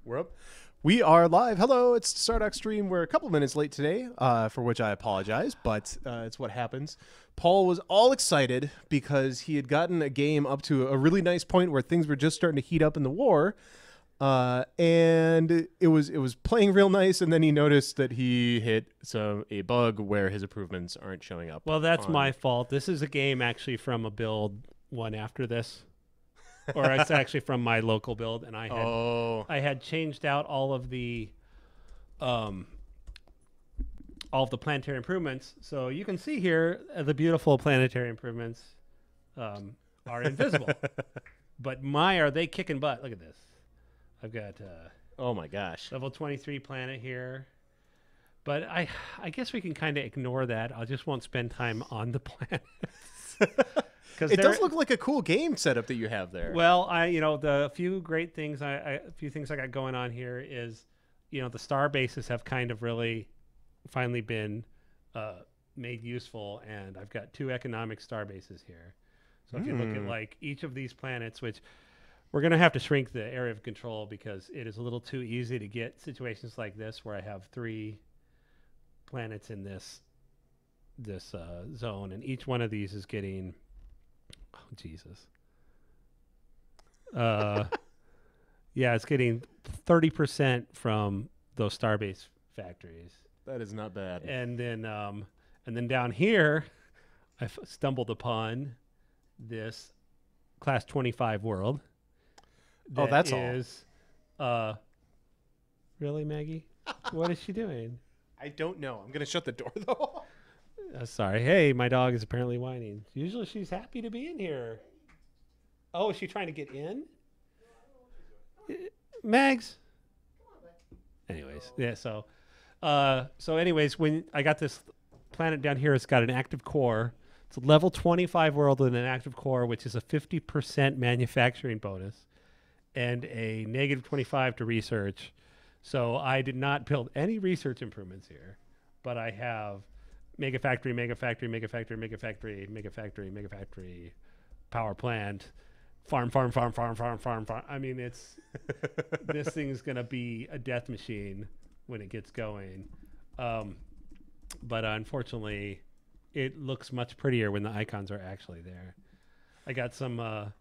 We're up. We are live. Hello, it's Stardock stream. We're a couple minutes late today, for which I apologize, but it's what happens. Paul was all excited because he had gotten a game up to a really nice point where things were just starting to heat up in the war, and it was playing real nice. And then he noticed that he hit a bug where his improvements aren't showing up. Well, that's my fault. This is a game actually from a build one after this. Or it's actually from my local build, and I had changed out all of the planetary improvements. So you can see here the beautiful planetary improvements are invisible. But are they kicking butt? Look at this. I've got oh my gosh, level 23 planet here. But I guess we can kind of ignore that. I just won't spend time on the planets. It does look like a cool game setup that you have there. Well, the few great things I got going on here is, the star bases have kind of really finally been made useful, and I've got 2 economic star bases here. So if you look at like each of these planets, which we're going to have to shrink the area of control because it is a little too easy to get situations like this where I have 3 planets in this zone, and each one of these is getting. Oh, Jesus. Yeah, it's getting 30% from those Starbase factories. That is not bad. And then down here, I stumbled upon this Class 25 world. Oh, that's all. Really, Maggie? What is she doing? I don't know. I'm going to shut the door, though. Sorry. Hey, my dog is apparently whining. Usually she's happy to be in here. Oh, is she trying to get in? Mags? Anyways, yeah, so anyways, when I got this planet down here, it's got an active core. It's a level 25 world with an active core, which is a 50% manufacturing bonus and a negative 25 to research. So I did not build any research improvements here, but I have Mega factory, power plant, farm. I mean, this thing is going to be a death machine when it gets going. But unfortunately, it looks much prettier when the icons are actually there. I got some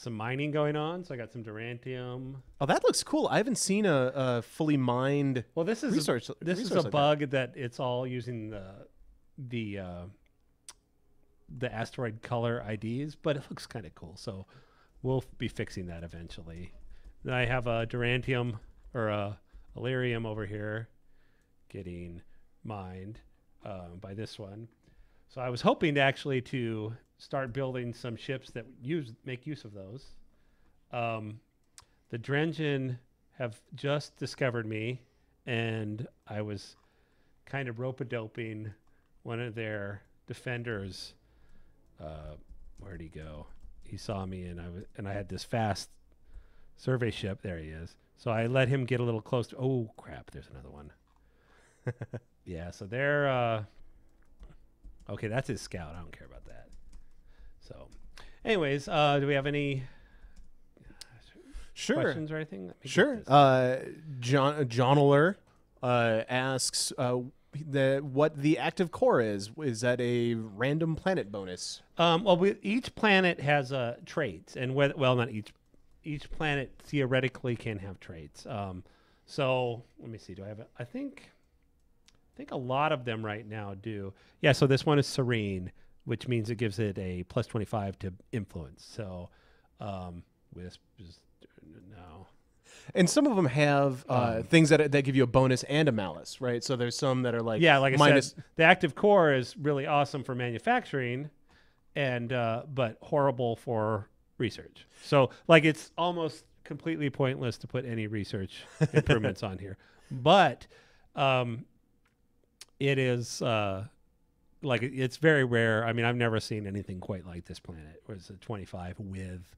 mining going on, so I got some Durantium. Oh, that looks cool. I haven't seen a fully mined. Well, this is a bug that it's all using the asteroid color IDs, but it looks kind of cool. So we'll be fixing that eventually. Then I have a Durantium or a Illyrium over here getting mined by this one. So I was hoping to start building some ships that make use of those. The Drengen have just discovered me, and I was kind of rope-a-doping one of their defenders. Where'd he go? He saw me, and I had this fast survey ship. There he is. So I let him get a little close to. Oh crap! There's another one. Yeah. So they're. Okay, that's his scout. I don't care about that. So, anyways, do we have any questions or anything? Sure. John Aller asks what the active core is. Is that a random planet bonus? Well, each planet has traits, and not each. Each planet theoretically can have traits. So let me see. Do I have it? I think a lot of them right now do. Yeah. So this one is serene, which means it gives it a plus 25 to influence. So, Wisp is no. And some of them have things that give you a bonus and a malice, right? So there's some that are like I said, the active core is really awesome for manufacturing, and but horrible for research. So it's almost completely pointless to put any research improvements on here. But it is it's very rare. I mean, I've never seen anything quite like this planet. It was a 25 with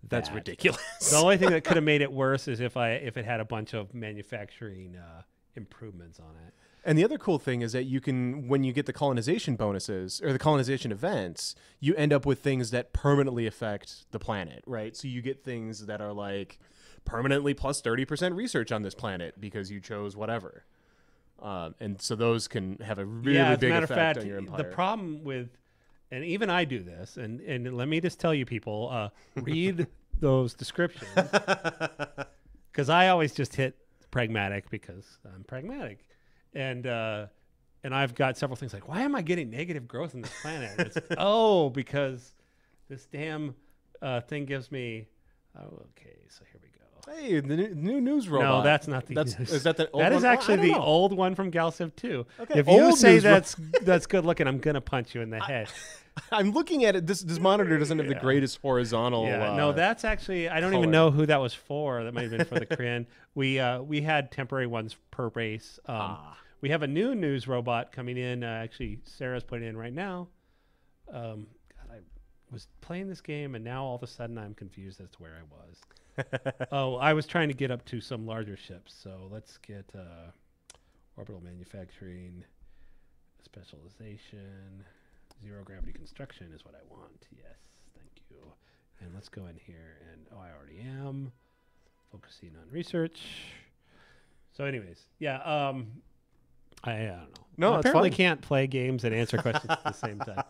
That's ridiculous. The only thing that could have made it worse is if it had a bunch of manufacturing improvements on it. And the other cool thing is that you can, when you get the colonization bonuses or the colonization events, you end up with things that permanently affect the planet, right? So you get things that are like permanently plus 30% research on this planet because you chose whatever. And so those can have a really as big a matter effect of fact, on your empire. the problem with, and even I do this, and let me just tell you people, read those descriptions, because I always just hit pragmatic because I'm pragmatic. And I've got several things like, why am I getting negative growth in this planet? It's, because this damn thing gives me. Oh, okay, so here we go. Hey, the new news robot. No, that's not the news. Is that the old That one? is actually I don't the know. old one from Galciv 2. Okay, If you old say news that's good looking, I'm gonna punch you in the head. I'm looking at it. This monitor doesn't have the greatest horizontal. Yeah, no, that's actually, I don't color. even know who that was for. That might have been for the Kryn. We had temporary ones per race. We have a new news robot coming in. Actually, Sarah's putting in right now. God, I was playing this game, and now all of a sudden I'm confused as to where I was. Oh, I was trying to get up to some larger ships. So let's get orbital manufacturing, specialization, zero gravity construction is what I want. Yes, thank you. And let's go in here, and I already am focusing on research. So, anyways, yeah. I don't know. No, I it's apparently fine. can't play games and answer questions at the same time.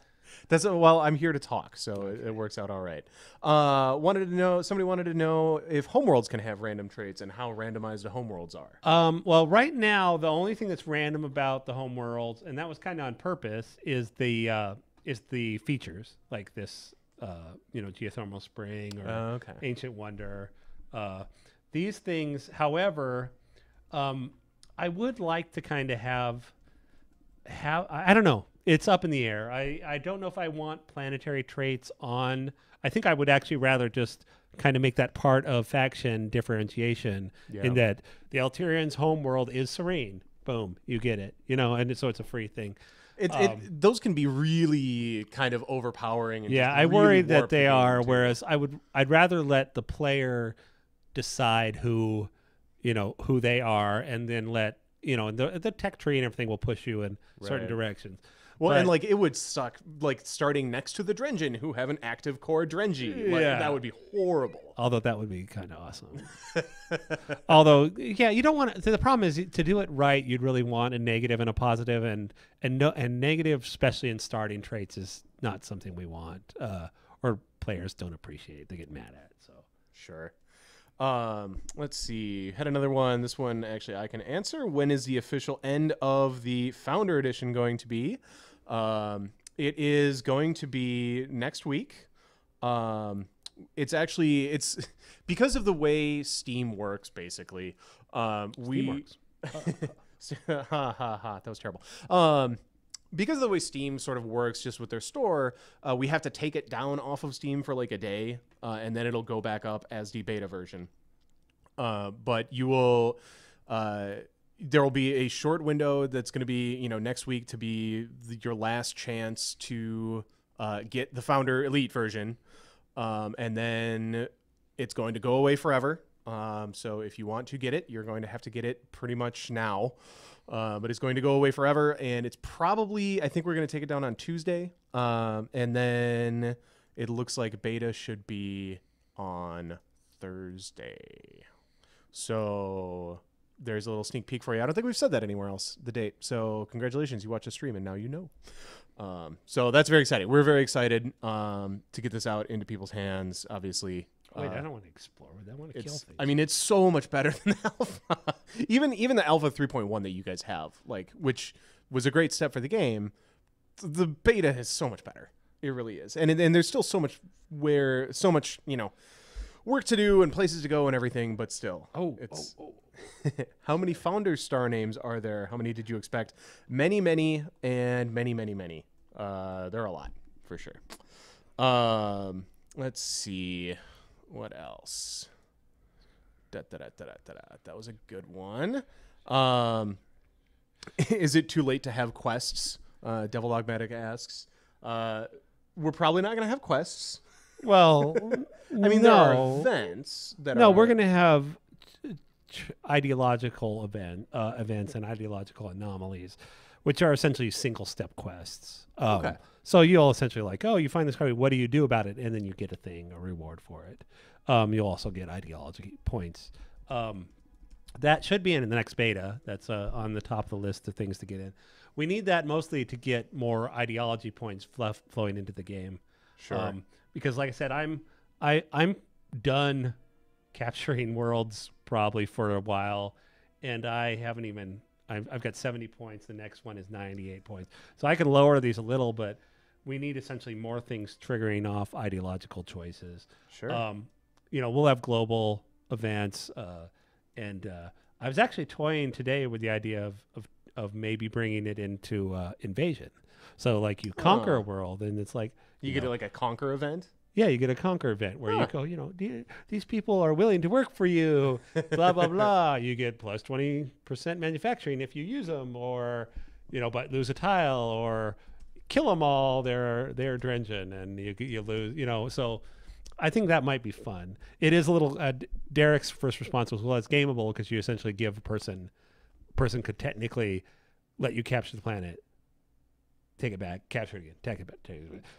Well, I'm here to talk, so it works out all right. Somebody wanted to know if homeworlds can have random traits and how randomized the homeworlds are. Well, right now, the only thing that's random about the home worlds, and that was kind of on purpose, is the features like this, geothermal spring or ancient wonder. These things, however, I would like to kind of have. I don't know. It's up in the air. I don't know if I want planetary traits on. I think I would actually rather just kind of make that part of faction differentiation in that the Alterian's home world is serene. Boom, you get it. And so it's a free thing. Those can be really kind of overpowering. And I really worry warp that the they game, are. too. Whereas I'd rather let the player decide who they are, and then let the tech tree and everything will push you in certain directions. Well, and like it would suck, like starting next to the Drengen who have an active core Drengi. Like, that would be horrible. Although that would be kind of awesome. Although, you don't want to. The problem is to do it right. You'd really want a negative and a positive, and negative, especially in starting traits, is not something we want, or players don't appreciate. They get mad at. So sure. Let's see. Had another one. This one actually I can answer. When is the official end of the Founder Edition going to be? It is going to be next week. It's because of the way Steam works, basically. Steam works. That was terrible. Because of the way Steam sort of works just with their store, we have to take it down off of Steam for like a day, and then it'll go back up as the beta version. But you will, there will be a short window that's going to be, next week to be your last chance to get the Founder Elite version. And then it's going to go away forever. So if you want to get it, you're going to have to get it pretty much now. But it's going to go away forever, and it's probably, I think we're going to take it down on Tuesday, and then it looks like beta should be on Thursday. So there's a little sneak peek for you. I don't think we've said that anywhere else, the date. So congratulations, you watched the stream, and now you know. So that's very exciting. We're very excited to get this out into people's hands, obviously. Wait, I don't want to explore with that. I want to kill things. I mean, it's so much better than the alpha. even the alpha 3.1 that you guys have, which was a great step for the game. The beta is so much better. It really is. And there's still so much work to do and places to go and everything, but still. How many Founder star names are there? How many did you expect? Many, and many, many. There are a lot, for sure. Let's see. What else? That was a good one. Is it too late to have quests? Devil Dogmatic asks. We're probably not going to have quests. Well, I mean, there are events that we're going to have ideological events and ideological anomalies, which are essentially single step quests. Okay. So you'll essentially like, oh, you find this card, what do you do about it? And then you get a thing, a reward for it. You'll also get ideology points. That should be in the next beta. That's on the top of the list of things to get in. We need that mostly to get more ideology points flowing into the game. Sure. Because like I said, I'm done capturing worlds probably for a while, and I haven't even. I've got 70 points. The next one is 98 points. So I can lower these a little, but we need essentially more things triggering off ideological choices. Sure. We'll have global events, and I was actually toying today with the idea of maybe bringing it into Invasion. So like you conquer a world, and it's like you get like a conquer event. Yeah, you get a conquer event where you go, these people are willing to work for you, blah, blah, blah. You get plus 20% manufacturing if you use them, or, but lose a tile, or kill them all. They're Drengen, and you lose, so I think that might be fun. It is a little, Derek's first response was, well, it's gameable because you essentially give a person could technically let you capture the planet. Take it back, capture it again, take it back.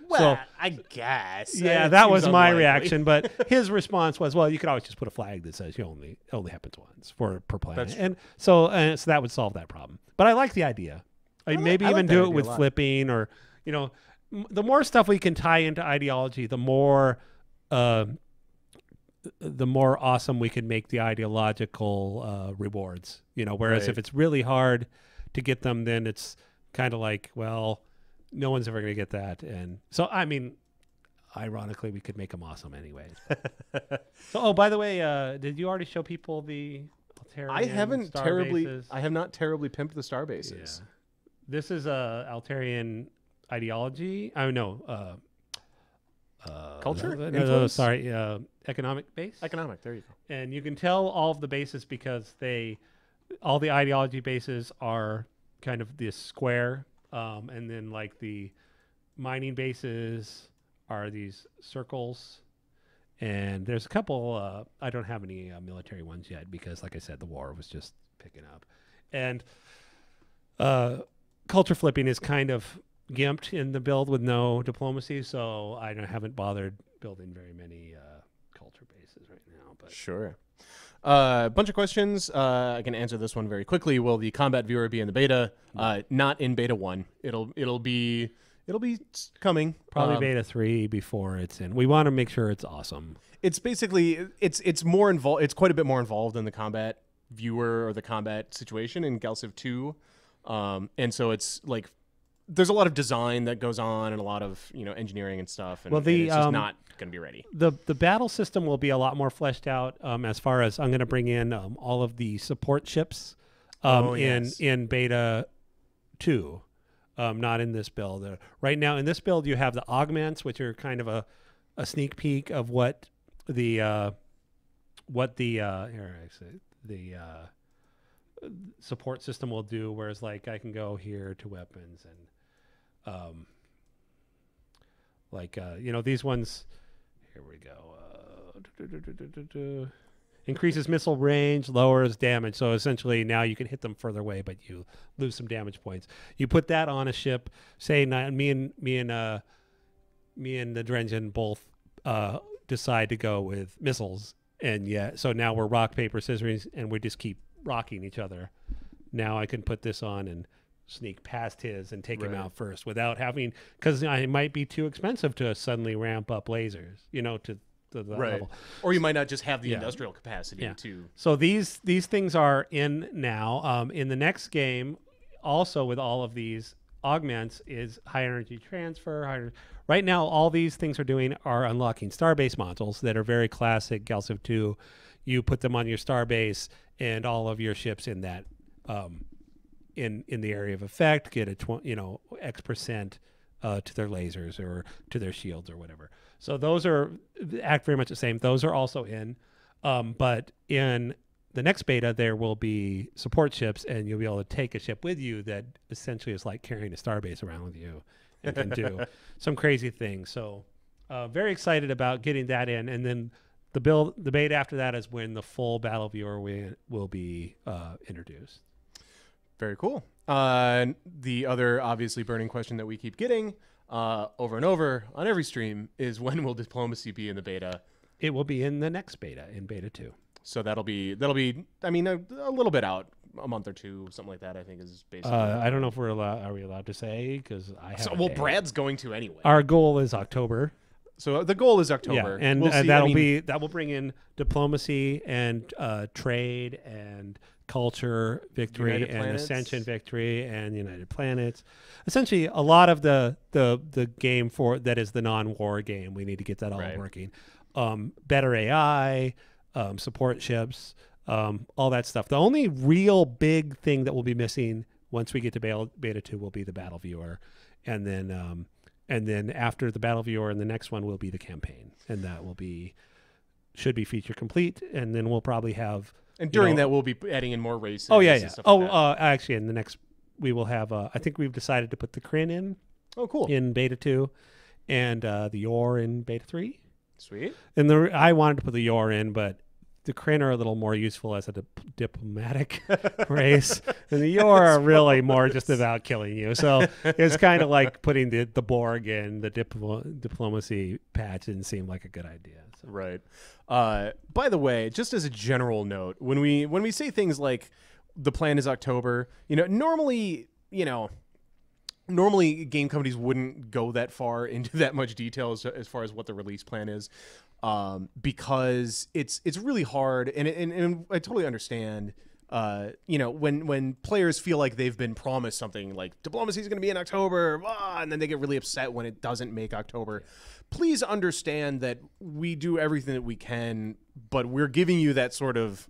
Well, so, I guess. Yeah, that was my reaction. But his response was, well, you could always just put a flag that says it only happens once per planet. And so that would solve that problem. But I like the idea. Maybe even do it with flipping, or, the more stuff we can tie into ideology, the more awesome we can make the ideological rewards. Whereas if it's really hard to get them, then it's kind of like, well, no one's ever going to get that. And so, I mean, ironically, we could make them awesome anyways. So, by the way, did you already show people the Altarian I haven't bases? I have not terribly pimped the star bases. Yeah. This is Altarian ideology. Oh, no. Culture? Sorry. Economic base? Economic. There you go. And you can tell all of the bases because all the ideology bases are kind of this square, and then like the mining bases are these circles, and there's a couple I don't have any military ones yet because, like I said, the war was just picking up. And culture flipping is kind of gimped in the build with no diplomacy, so I haven't bothered building very many culture bases right now. But sure. A bunch of questions. I can answer this one very quickly. Will the combat viewer be in the beta? Not in beta 1. It'll be coming. Probably beta 3 before it's in. We want to make sure it's awesome. It's basically it's more involved. It's quite a bit more involved in the combat viewer or the combat situation in Galciv 2, and so it's like there's a lot of design that goes on and a lot of engineering and stuff. And, and it's just not going to be ready. The battle system will be a lot more fleshed out as far as I'm going to bring in all of the support ships in beta 2, not in this build. Right now in this build you have the augments, which are kind of a sneak peek of what the support system will do, whereas like I can go here to weapons and these ones, here we go, increases missile range, lowers damage. So essentially now you can hit them further away, but you lose some damage points. You put that on a ship, say me and the Drengen both decide to go with missiles, and so now we're rock, paper, scissors, and we just keep rocking each other. Now I can put this on and sneak past his and take him out first without having, because it might be too expensive to suddenly ramp up lasers, to the level. Or you might not just have the industrial capacity to. So these things are in now. In the next game, also with all of these augments, is high energy transfer. Right now, all these things are unlocking starbase modules that are very classic Galciv 2. You put them on your starbase, and all of your ships in that in the area of effect get a X% to their lasers or to their shields or whatever. So those act very much the same. Those are also in, but in the next beta there will be support ships, and you'll be able to take a ship with you that essentially is like carrying a starbase around with you and can do some crazy things. So very excited about getting that in, and then The beta after that is when the full battle viewer will be introduced. Very cool. The other obviously burning question that we keep getting over and over on every stream is when will diplomacy be in the beta? It will be in the next beta, in beta 2. So that'll be. I mean, a little bit out, a month or two, something like that. I think is basically. I don't know if are we allowed to say because I have. So well, Brad's going to anyway. Our goal is October. So the goal is October, yeah, and we'll see. that will bring in diplomacy and trade and culture victory and ascension victory and United Planets. Essentially, a lot of the game for that is the non-war game. We need to get that all working. Better AI, support ships, all that stuff. The only real big thing that will be missing once we get to beta 2 will be the battle viewer, and then after the battle viewer and the next one will be the campaign, and that should be feature complete, and then we'll probably have. And during that, we'll be adding in more races. Oh yeah. Actually, in the next, we will have. I think we've decided to put the Kryn in. Oh, cool. In beta 2, and the Yor in beta 3. Sweet. And I wanted to put the Yor in, but the Kryn are a little more useful as a diplomatic race, and the Yor are really more just about killing you. So it's kind of like putting the Borg in the diplomacy patch didn't seem like a good idea. So. Right. By the way, just as a general note, when we say things like the plan is October, normally game companies wouldn't go that far into that much detail as far as what the release plan is, because it's really hard, and I totally understand. When players feel like they've been promised something like diplomacy is going to be in October, and then they get really upset when it doesn't make October. Please understand that we do everything that we can, but we're giving you that sort of,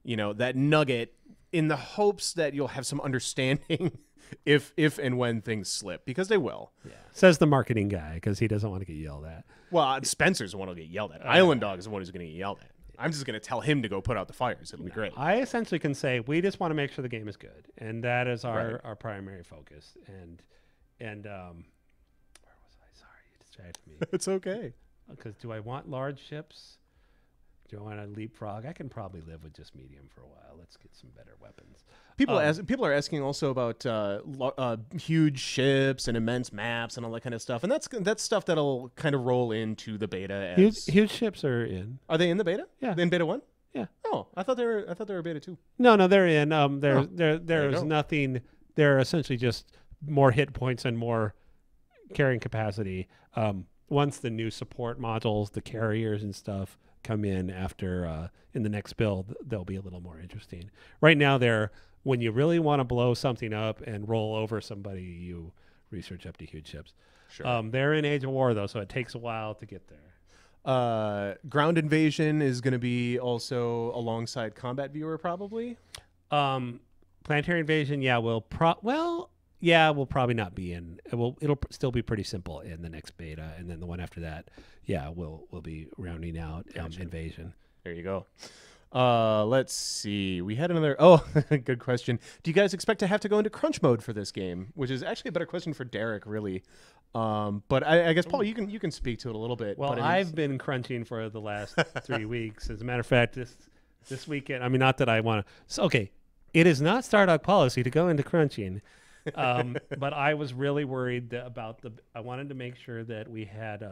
that nugget in the hopes that you'll have some understanding if and when things slip, because they will. Yeah. Says the marketing guy, because he doesn't want to get yelled at. Well, Spencer's the one who'll get yelled at. Island Dog is the one who's going to get yelled at. I'm just going to tell him to go put out the fires. It'll be great. I essentially can say we just want to make sure the game is good, and that is our primary focus. And where was I? Sorry, you distracted me. It's okay. Because do I want large ships? Do I want to leapfrog? I can probably live with just medium for a while. Let's get some better weapons. People are asking also about huge ships and immense maps and all that kind of stuff, and that's stuff that'll kind of roll into the beta. Huge ships are in. Are they in the beta? Yeah, in beta 1. Yeah. Oh, I thought they were beta 2. No, they're in. There's nothing. They're essentially just more hit points and more carrying capacity. Once the new support modules, the carriers and stuff come in after in the next build, they'll be a little more interesting. Right now, when you really want to blow something up and roll over somebody, you research up to huge ships. Sure. They're in Age of War though, so it takes a while to get there. Ground invasion is going to be also alongside combat viewer, probably. Planetary invasion, yeah, we'll probably not be in. It'll still be pretty simple in the next beta, and then the one after that, yeah, we'll be rounding out invasion. There you go. Let's see. We had another. Oh, good question. Do you guys expect to have to go into crunch mode for this game? Which is actually a better question for Derek, really. But I guess Paul, you can speak to it a little bit. Well, I've been crunching for the last 3 weeks. As a matter of fact, this weekend. I mean, not that I want to. So, okay, it is not Stardock policy to go into crunching. But I was really worried about I wanted to make sure that we had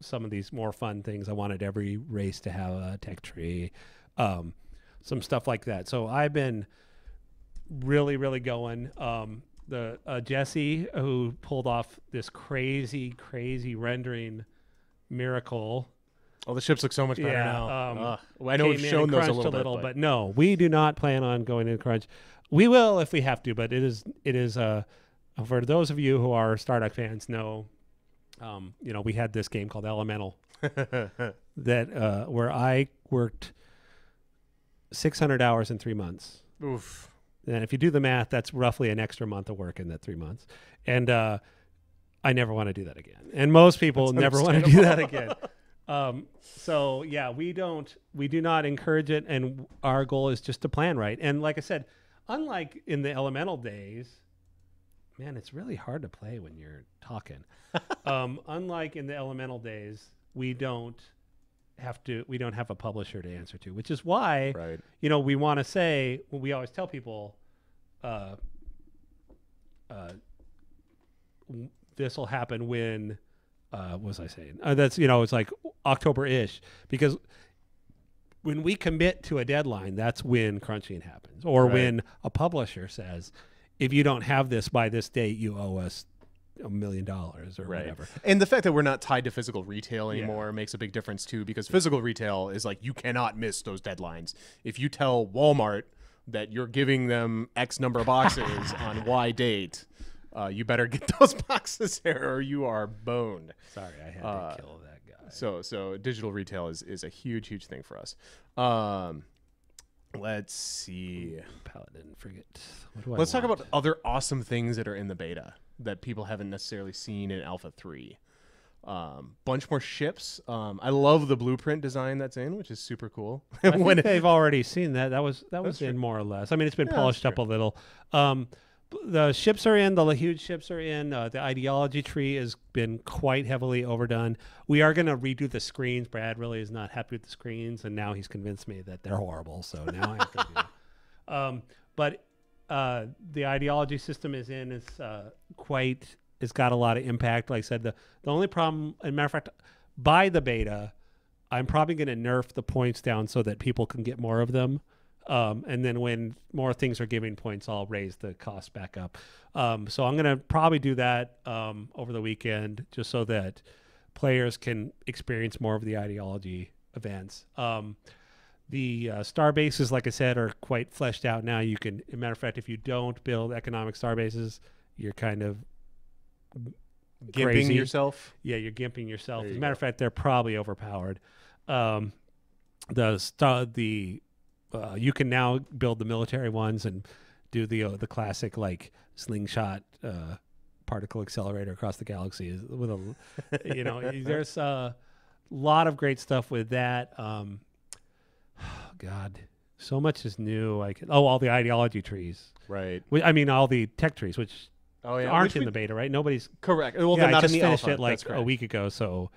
some of these more fun things. I wanted every race to have a tech tree, some stuff like that. So I've been really, really going. The Jesse, who pulled off this crazy rendering miracle. Oh, the ships look so much better now. I know we've shown those a little bit, but no, we do not plan on going into crunch. We will if we have to, but it is for those of you who are Stardock fans know, we had this game called Elemental that where I worked 600 hours in 3 months. Oof. And if you do the math, that's roughly an extra month of work in that 3 months. And I never want to do that again. And most people never want to do that again. So yeah, we do not encourage it, and our goal is just to plan right. And like I said, unlike in the Elemental days, man, it's really hard to play when you're talking. Unlike in the Elemental days, we don't have a publisher to answer to, which is why, Right. we want to say, we always tell people, this will happen when, what was I saying? That's, it's like October-ish, because when we commit to a deadline, that's when crunching happens, or Right. when a publisher says, if you don't have this by this date, you owe us $1 million or whatever. And the fact that we're not tied to physical retail anymore makes a big difference too, because physical retail is like, you cannot miss those deadlines. If you tell Walmart that you're giving them X number of boxes on Y date, you better get those boxes there or you are boned. Sorry, I had to kill that guy. So digital retail is a huge thing for us. Let's see. Paladin frigate. Let's talk about other awesome things that are in the beta that people haven't necessarily seen in Alpha 3. Bunch more ships. I love the blueprint design that's in, which is super cool. I think they've already seen that. That was true. in more or less. I mean, it's been Yeah, polished that's up a little. The ships are in. The huge ships are in. The ideology tree has been quite heavily overdone. We are going to redo the screens. Brad really is not happy with the screens, and now he's convinced me that they're horrible. So now I'm going to do that. But the ideology system is in. It's got a lot of impact. Like I said, the only problem, as a matter of fact, by the beta, I'm probably going to nerf the points down so that people can get more of them. And then when more things are giving points, I'll raise the cost back up. So I'm going to probably do that over the weekend, just so that players can experience more of the ideology events. The star bases, like I said, are quite fleshed out now. You can, as a matter of fact, if you don't build economic star bases, you're kind of gimping yourself. Yeah, you're gimping yourself. There As you a matter of fact, they're probably overpowered. You can now build the military ones and do the classic like slingshot particle accelerator across the galaxy with a there's a lot of great stuff with that. God, so much is new. All the ideology trees, Right. I mean all the tech trees, which aren't in the beta, right? Nobody's correct. Well, yeah, they're not I just in the finished alpha. it like a week ago, so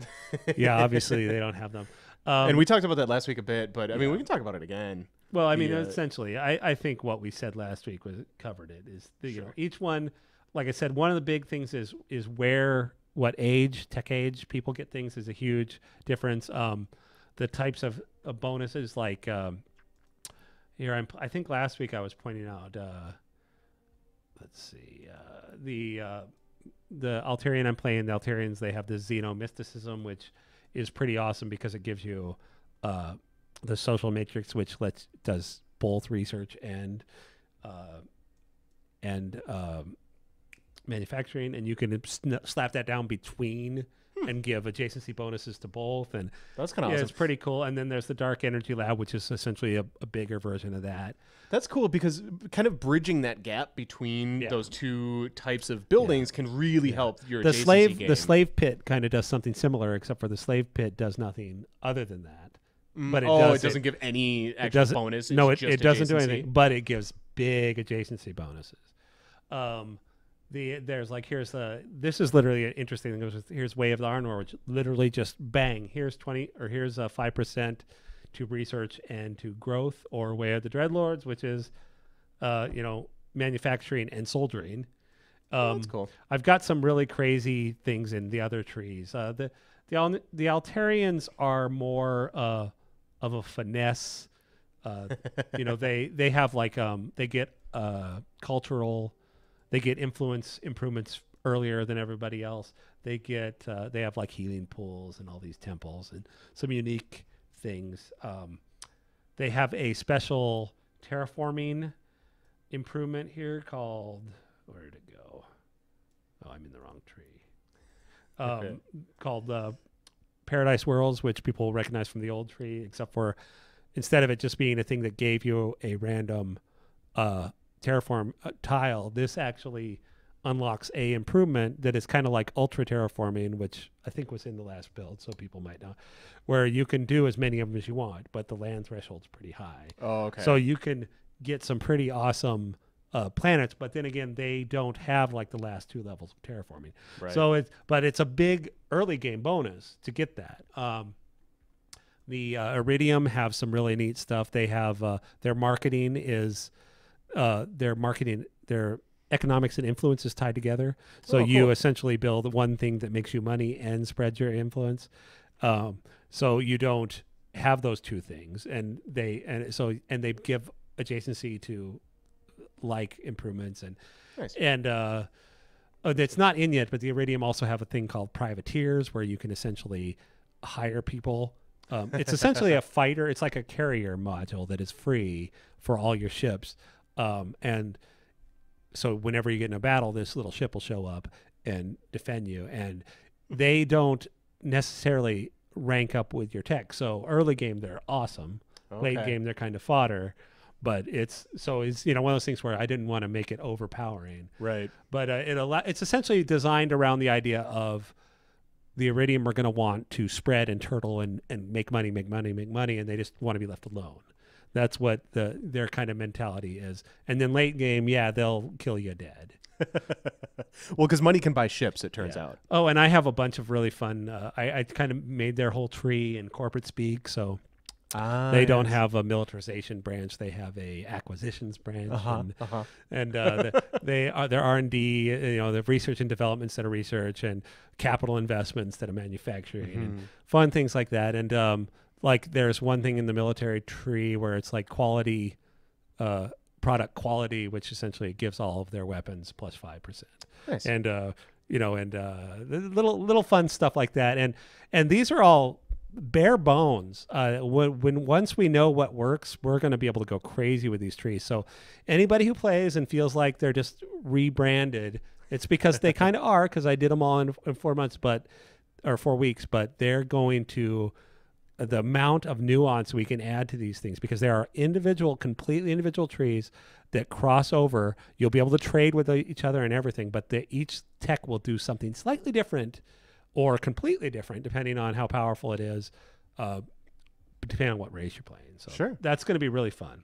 yeah, obviously they don't have them. And we talked about that last week a bit, but I mean, we can talk about it again. Well, I mean, essentially, I think what we said last week covered it. Each one, like I said, one of the big things is what age, tech age people get things is a huge difference. The types of bonuses, like here, I think last week I was pointing out. Let's see, the Altarian I'm playing. The Altarians, they have the Xeno mysticism, which is pretty awesome because it gives you the social matrix, which does both research and manufacturing, and you can slap that down between and give adjacency bonuses to both, and that's kind of awesome. It's pretty cool. And then there's the Dark Energy Lab, which is essentially a bigger version of that. That's cool because kind of bridging that gap between those two types of buildings can really help your adjacency game. The slave pit kind of does something similar, except for the slave pit does nothing other than that. But it doesn't give any extra bonus. It doesn't do anything, but it gives big adjacency bonuses. This is literally an interesting thing. Here's Way of the Arnor, which literally just bang. Here's 20 or here's 5% to research and to growth, or Way of the Dreadlords, which is manufacturing and soldering. That's cool. I've got some really crazy things in the other trees. The Altarians are more of a finesse. They have like they get cultural. They get influence improvements earlier than everybody else. They have like healing pools and all these temples and some unique things. They have a special terraforming improvement here called, where did it go? Oh, I'm in the wrong tree. Called Paradise Worlds, which people recognize from the old tree, except for instead of it just being a thing that gave you a random terraform tile, this actually unlocks a improvement that is kind of like ultra terraforming, which I think was in the last build, so people might know, where you can do as many of them as you want, but the land threshold's pretty high. Oh, okay. So you can get some pretty awesome planets, but then again, they don't have like the last two levels of terraforming. Right. So it's a big early game bonus to get that. The Iridium have some really neat stuff. They have their marketing is their economics and influence is tied together. So you essentially build one thing that makes you money and spreads your influence. So you don't have those two things, and they give adjacency to like improvements and nice. and it's not in yet, but the Iridium also have a thing called privateers where you can essentially hire people. It's essentially a fighter. It's like a carrier module that is free for all your ships. And so whenever you get in a battle, this little ship will show up and defend you. And they don't necessarily rank up with your tech. So early game, they're awesome. Okay. Late game, they're kind of fodder. But it's one of those things where I didn't want to make it overpowering. Right. But it's essentially designed around the idea of the Iridium are going to want to spread and turtle and make money, and they just want to be left alone. That's what their kind of mentality is. And then late game, they'll kill you dead. Well, because money can buy ships, it turns out. Oh, and I have a bunch of really fun. I kind of made their whole tree in corporate speak, so they don't have a militarization branch; they have a acquisitions branch, and their R&D, the research and development instead of research, and capital investments instead of manufacturing, and fun things like that. And like there's one thing in the military tree where it's like quality, product quality, which essentially gives all of their weapons plus 5%. Nice. And little fun stuff like that. And these are all bare bones. Once we know what works, we're going to be able to go crazy with these trees. So anybody who plays and feels like they're just rebranded, it's because they kind of are, because I did them all in 4 months, or 4 weeks, but they're going to the amount of nuance we can add to these things, because there are completely individual trees that cross over. You'll be able to trade with each other and everything, but each tech will do something slightly different or completely different depending on how powerful it is, depending on what race you're playing. So sure, that's going to be really fun.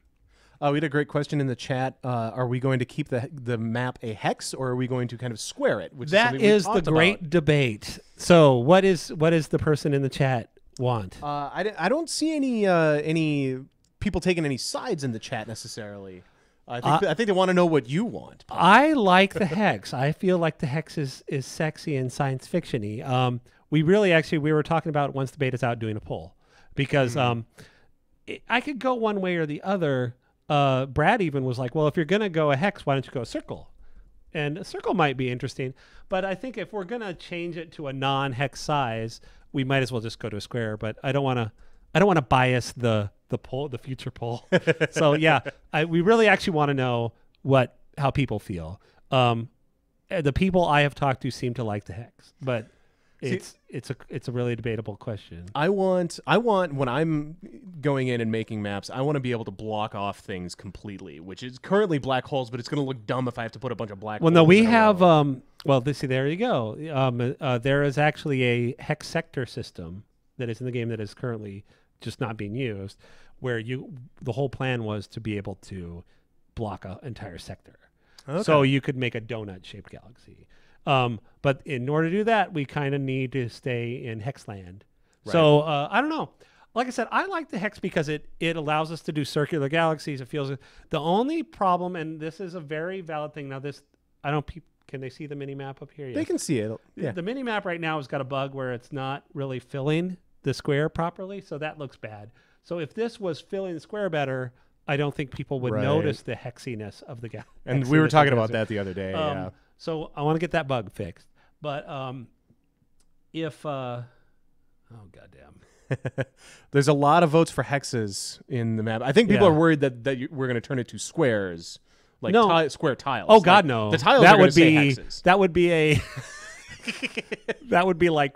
We had a great question in the chat. Are we going to keep the map a hex, or are we going to kind of square it? That is the great debate. So what is the person in the chat want? I don't see any people taking any sides in the chat necessarily. I think they want to know what you want. I like the hex. I feel like the hex is sexy and science fiction-y. We were talking about, once the beta's out, doing a poll, because I could go one way or the other. Brad even was like, well, if you're going to go a hex, why don't you go a circle? And a circle might be interesting, but I think if we're going to change it to a non-hex size, we might as well just go to a square. But I don't want to bias the poll, the future poll. So yeah, we really actually want to know how people feel. The people I have talked to seem to like the hex, but it's a really debatable question. I want when I'm going in and making maps, I want to be able to block off things completely, which is currently black holes, but it's going to look dumb if I have to put a bunch of black holes. Well, no, we have there you go. There is actually a hex sector system that is in the game that is currently just not being used, where the whole plan was to be able to block an entire sector. Okay. So you could make a donut-shaped galaxy. But in order to do that, we kind of need to stay in Hexland. Right. So I don't know. Like I said, I like the hex because it allows us to do circular galaxies. It feels the only problem, and this is a very valid thing. Now, can they see the mini map up here? They can see it. Yeah. The mini map right now has got a bug where it's not really filling the square properly, so that looks bad. So if this was filling the square better, I don't think people would notice the hexiness of the galaxy. And we were talking about that the other day. Yeah. So I want to get that bug fixed. But if oh goddamn, there's a lot of votes for hexes in the map. I think people are worried that we're going to turn it to squares, like square tiles. Oh God, no! The tiles that would be hexes. That would be a that would be like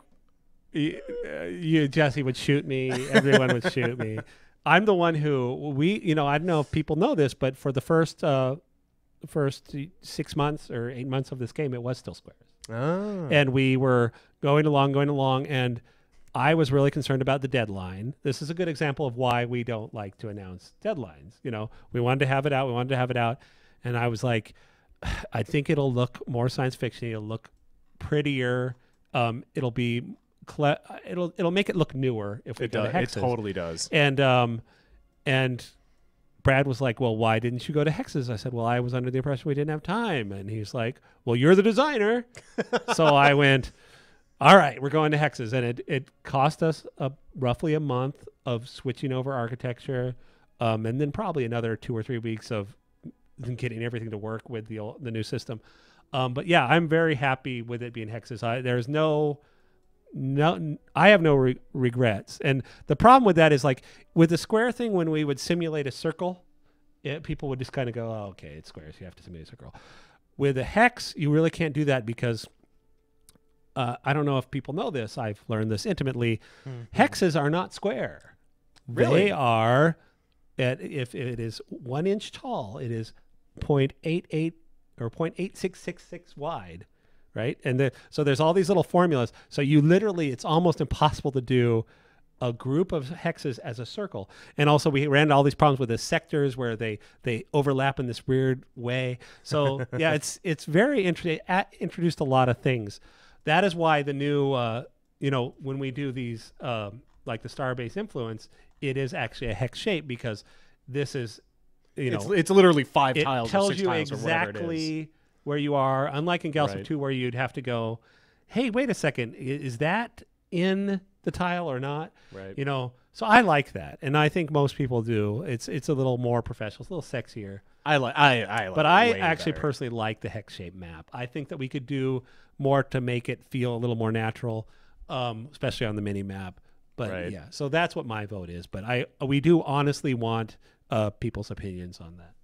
you, Jesse, would shoot me. Everyone would shoot me. I'm the one who I don't know if people know this, but for the first 6 months or 8 months of this game, it was still squares. Oh. And we were going along, and I was really concerned about the deadline. This is a good example of why we don't like to announce deadlines. We wanted to have it out, and I was like, I think it'll look more science fiction. It'll look prettier. It'll be it'll make it look newer if we go to hexes. It totally does. And Brad was like, well, why didn't you go to hexes? I said, well, I was under the impression we didn't have time. And he's like, well, you're the designer. So I went, all right, we're going to hexes. And it cost us roughly a month of switching over architecture, and then probably another 2 or 3 weeks of getting everything to work with the new system. But yeah, I'm very happy with it being hexes. I have no regrets. And the problem with that is, like, with the square thing, when we would simulate a circle, people would just kind of go, oh, okay, it's squares, you have to simulate a circle. With a hex, you really can't do that because I don't know if people know this. I've learned this intimately. Mm-hmm. Hexes are not square. Really? They are, if it is 1 inch tall, it is 0.88 or 0.8666 wide. Right. And so there's all these little formulas. So you literally, it's almost impossible to do a group of hexes as a circle. And also we ran into all these problems with the sectors where they overlap in this weird way. So yeah, it's very interesting. Introduced a lot of things. That is why the new, when we do these, like the Starbase Influence, it is actually a hex shape, because this is, it's literally 5 tiles or 6 tiles tells you or whatever it is. exactly where you are, unlike in Galactic 2 where you'd have to go, hey, wait a second, is that in the tile or not? Right. So I like that, and I think most people do. It's a little more professional, it's a little sexier. I like but it I way actually better. personally like the hex shape map. I think that we could do more to make it feel a little more natural, especially on the mini map. But yeah, so that's what my vote is. But we do honestly want people's opinions on that.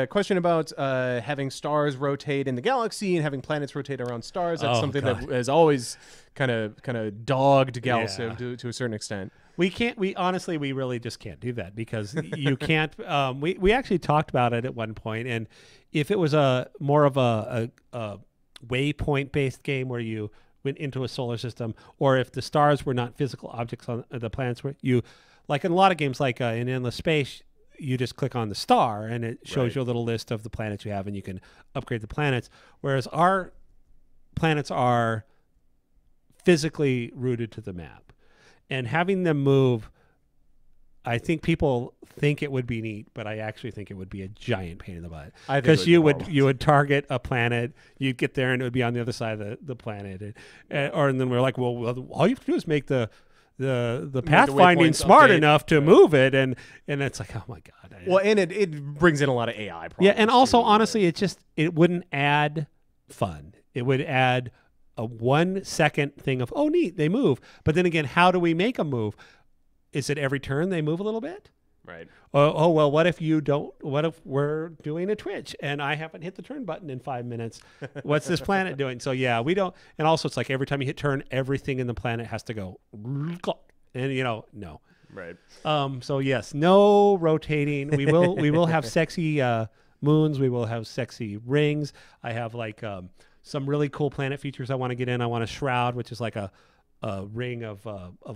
Question about having stars rotate in the galaxy and having planets rotate around stars. That's something that has always kind of dogged Galactic to a certain extent. We really just can't do that, because you can't. We actually talked about it at one point, and if it was more of a waypoint based game where you went into a solar system, or if the stars were not physical objects on the planets, where you, like in a lot of games, like in Endless Space, you just click on the star and it shows you a little list of the planets you have, and you can upgrade the planets. Whereas our planets are physically rooted to the map, and having them move, I think people think it would be neat, but I actually think it would be a giant pain in the butt. Because you would target a planet, you'd get there, and it would be on the other side of the planet, and then we're like, well, all you have to do is make the pathfinding smart enough to move it, and it's like, oh my god. Well, and it brings in a lot of AI problems. Yeah, and also honestly, it wouldn't add fun. It would add a 1 second thing of, oh neat, they move. But then again, how do we make them move? Is it every turn they move a little bit? Right. Oh well, what if we're doing a twitch and I haven't hit the turn button in 5 minutes? What's this planet doing? So yeah, we don't. And also, it's like every time you hit turn, everything in the planet has to go, and no. Right. So yes, no rotating. We will have sexy moons. We will have sexy rings. I have like some really cool planet features I want to get in. I want a shroud, which is like a ring of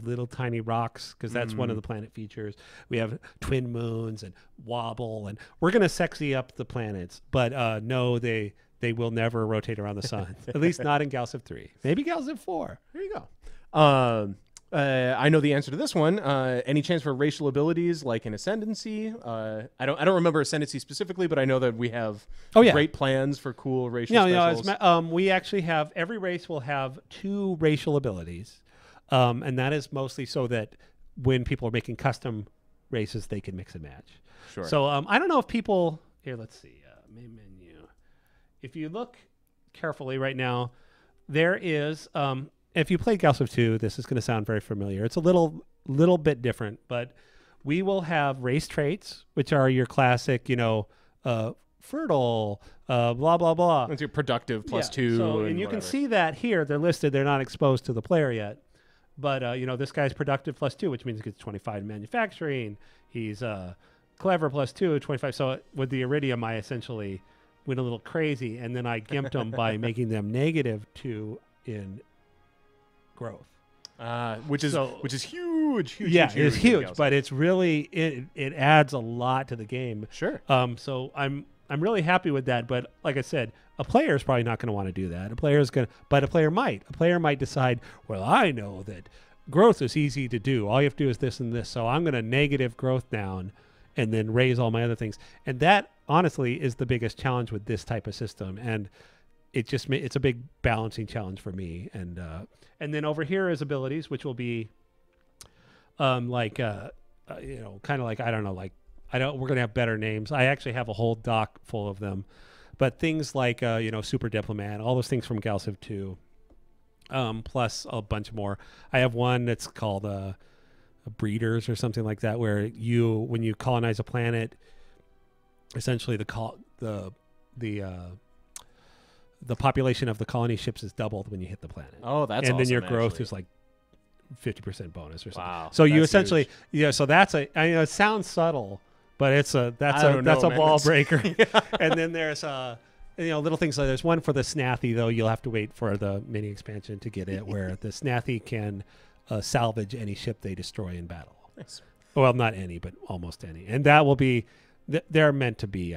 little tiny rocks, because that's one of the planet features. We have twin moons and wobble, and we're going to sexy up the planets. But no, they will never rotate around the sun. At least not in Galactic 3. Maybe Galactic 4. There you go. I know the answer to this one. Any chance for racial abilities like an ascendancy? I don't remember ascendancy specifically, but I know that we have great plans for cool racial specials. We actually have, every race will have 2 racial abilities, and that is mostly so that when people are making custom races, they can mix and match. Sure. So I don't know if people here. Let's see. Main menu. If you look carefully right now, there is. If you played Galactic 2, this is going to sound very familiar. It's a little bit different, but we will have race traits, which are your classic, fertile, blah, blah, blah. That's your productive +2. So, and you can see that here. They're listed. They're not exposed to the player yet. But, this guy's productive +2, which means he gets 25 in manufacturing. He's clever +2, 25. So with the Iridium, I essentially went a little crazy, and then I gimped them by making them -2 in growth, which is huge. Yeah, it's huge, but it's really it adds a lot to the game. Sure. So I'm I'm really happy with that. But like I said, a player is probably not going to want to do that. But a player might. A player might decide, well, I know that growth is easy to do. All you have to do is this and this. So I'm going to negative growth down and then raise all my other things. And that honestly is the biggest challenge with this type of system. And it's a big balancing challenge for me. And then over here is abilities, which will be kind of like, I don't know, like, we're going to have better names. I actually have a whole doc full of them, but things like, Super Diplomat, all those things from Galciv 2, plus a bunch more. I have one that's called Breeders or something like that, where when you colonize a planet, essentially the population of the colony ships is doubled when you hit the planet. Oh, that's and awesome, then your growth actually. is like 50% bonus or something. Wow, so you that's essentially, huge. so that's it sounds subtle, but that's a ball breaker. Yeah. And then there's little things like there's one for the Snathy, though you'll have to wait for the mini expansion to get it, where the Snathy can salvage any ship they destroy in battle. Nice. Well, not any, but almost any. And that will be, they're meant to be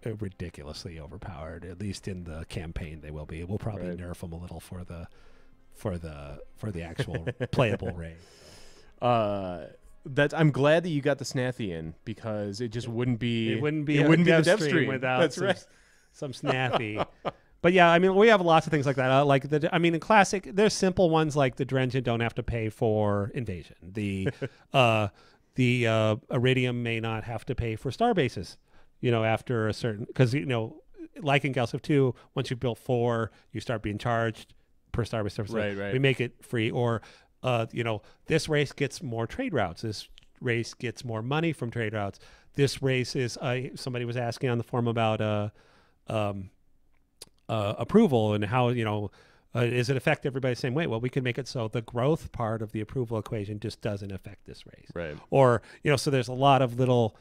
ridiculously overpowered. At least in the campaign, they will be. We'll probably nerf them a little for the actual playable raid. I'm glad that you got the Snathy in, because it just wouldn't be the dev stream without some Snathy. But yeah, I mean, we have lots of things like that. In Classic, there's simple ones like the Drengen don't have to pay for invasion. The Iridium may not have to pay for star bases. After a certain, because like in Galciv 2, once you've built 4, you start being charged per star base service. Right. We make it free, or this race gets more trade routes. This race gets more money from trade routes. This race is somebody was asking on the forum about approval and how does it affect everybody the same way? Well, we can make it so the growth part of the approval equation just doesn't affect this race. Right. Or so there's a lot of little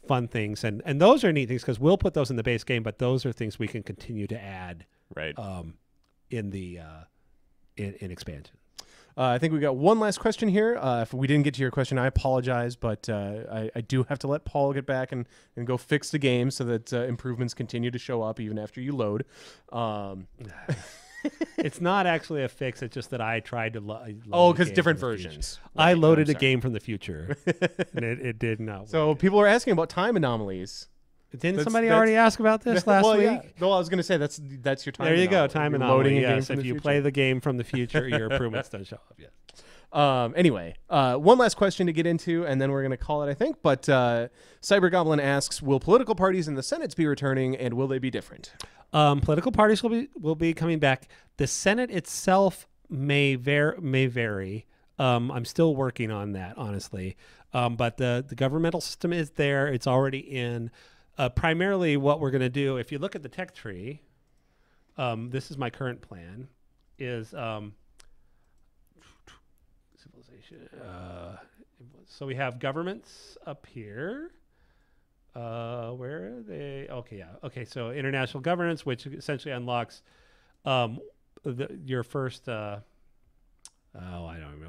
fun things, and those are neat things because we'll put those in the base game, but those are things we can continue to add. Right. In the in expansion. I think we got one last question here. If we didn't get to your question, I apologize, but I do have to let Paul get back and go fix the game so that improvements continue to show up even after you load. It's not actually a fix. It's just that I tried to because different versions. Right, I loaded a game from the future, and it did not work. So people are asking about time anomalies. Didn't somebody already ask about this last week? Yeah. Well, I was going to say that's your time. There you go, time anomaly. Yes, if you play the game from the future, your improvements don't show up yet. Anyway, one last question to get into, and then we're going to call it, I think. But Cyber Goblin asks, will political parties in the Senate be returning, and will they be different? Political parties will be coming back. The Senate itself may vary. I'm still working on that, honestly. But the governmental system is there. It's already in. Primarily what we're going to do, if you look at the tech tree, this is my current plan, is civilization. So we have governments up here. Where are they? Okay, yeah. Okay, so international governance, which essentially unlocks your first,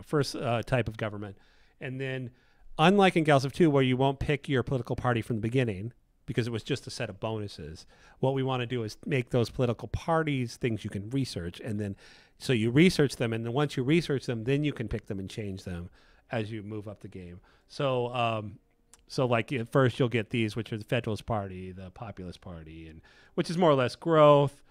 first type of government. And then, unlike in Galciv 2, where you won't pick your political party from the beginning, because it was just a set of bonuses. What we want to do is make those political parties things you can research, and then so you research them, and then once you research them, then you can pick them and change them as you move up the game. So like at first you'll get these, which are the Federalist Party, the Populist Party, and which is more or less growth.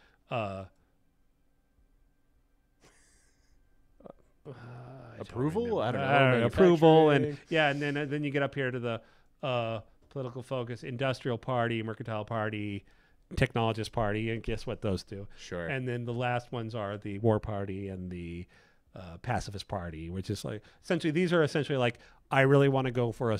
Approval? I don't know. Approval, and then you get up here to the political focus, Industrial Party, Mercantile Party, Technologist Party, and guess what those do? Sure. And then the last ones are the War Party and the Pacifist Party, which is like these are essentially like, I really want to go for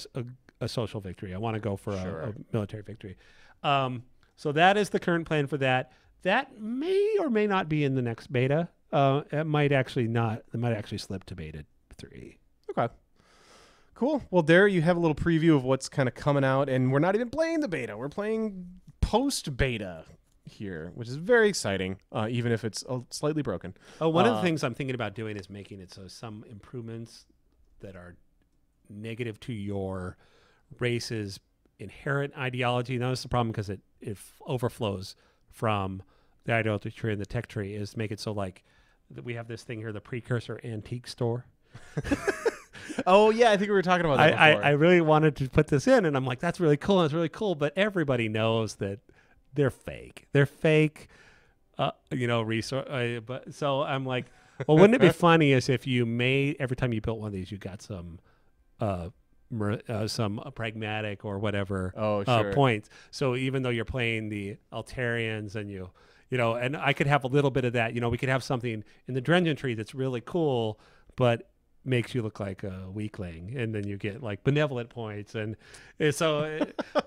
a social victory. I want to go for a military victory. So that is the current plan for that. That may or may not be in the next beta. It might actually not. It might actually slip to beta 3. Okay. Cool. Well, there you have a little preview of what's kind of coming out, and we're not even playing the beta. We're playing post-beta here, which is very exciting, even if it's slightly broken. Oh, one of the things I'm thinking about doing is making it so some improvements that are negative to your race's inherent ideology. Now, that's the problem because it overflows from the ideology tree and the tech tree is make it so like that we have this thing here, the precursor antique store. Oh yeah, I think we were talking about that before. I really wanted to put this in, and I'm like, that's really cool. And it's really cool, but everybody knows that they're fake. They're fake. Resource. But so I'm like, well, wouldn't it be funny as if you made every time you built one of these, you got some pragmatic or whatever points. So even though you're playing the Altarians and and I could have a little bit of that. We could have something in the Drengen tree that's really cool, but makes you look like a weakling, and then you get like benevolent points, and so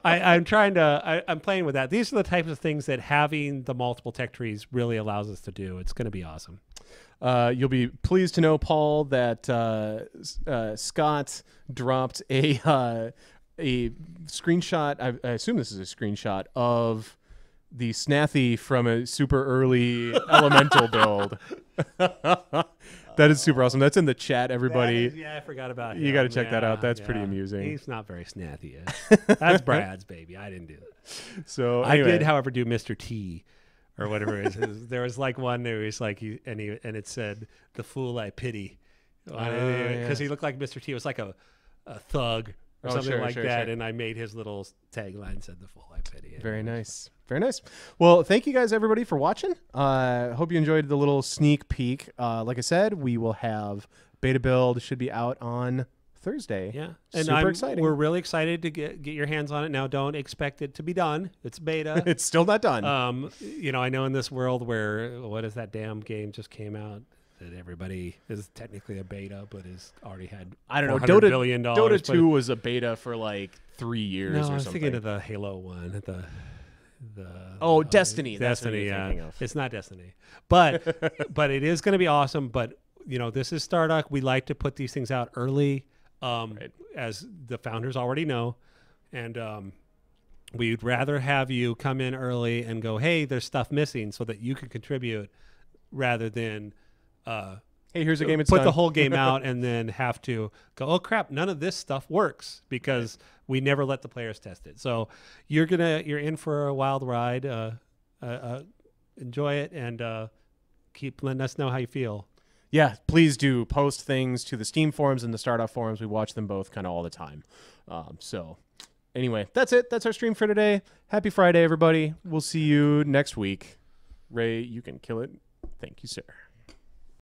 I'm playing with that. These are the types of things that having the multiple tech trees really allows us to do. It's going to be awesome. You'll be pleased to know, Paul, that Scott dropped a screenshot. I assume this is a screenshot of the Snathy from a super early elemental build. That is super awesome. That's in the chat, everybody. I forgot about him. You got to check that out. That's pretty amusing. He's not very snathy. That's Brad's baby. I didn't do that. So anyway. I did, however, do Mr. T or whatever it is. There was like one there was like and it said, "The fool I pity," because he looked like Mr. T. It was like a thug or something like that. Sure. And I made his little tagline said, "The fool I pity." Very nice. Very nice. Well, thank you guys, everybody, for watching. Hope you enjoyed the little sneak peek. Like I said, we will have beta build should be out on Thursday. Yeah, and super exciting. We're really excited to get your hands on it. Now, don't expect it to be done. It's beta. It's still not done. I know in this world where what is that damn game just came out that everybody is technically a beta, but has already had $400 billion. Dota 2 was a beta for like 3 years or something. I was thinking of the Halo one. Destiny. Destiny, yeah. It's not Destiny. But it is going to be awesome. But, this is Stardock. We like to put these things out early, as the founders already know. And we'd rather have you come in early and go, hey, there's stuff missing so that you can contribute rather than hey, here's a game. Put the whole game out and then have to go, oh crap, none of this stuff works because we never let the players test it. So you're in for a wild ride. Enjoy it and keep letting us know how you feel. Yeah, please do post things to the Steam forums and the Stardock forums. We watch them both kind of all the time. So anyway, that's it. That's our stream for today. Happy Friday, everybody. We'll see you next week. Ray, you can kill it. Thank you, sir.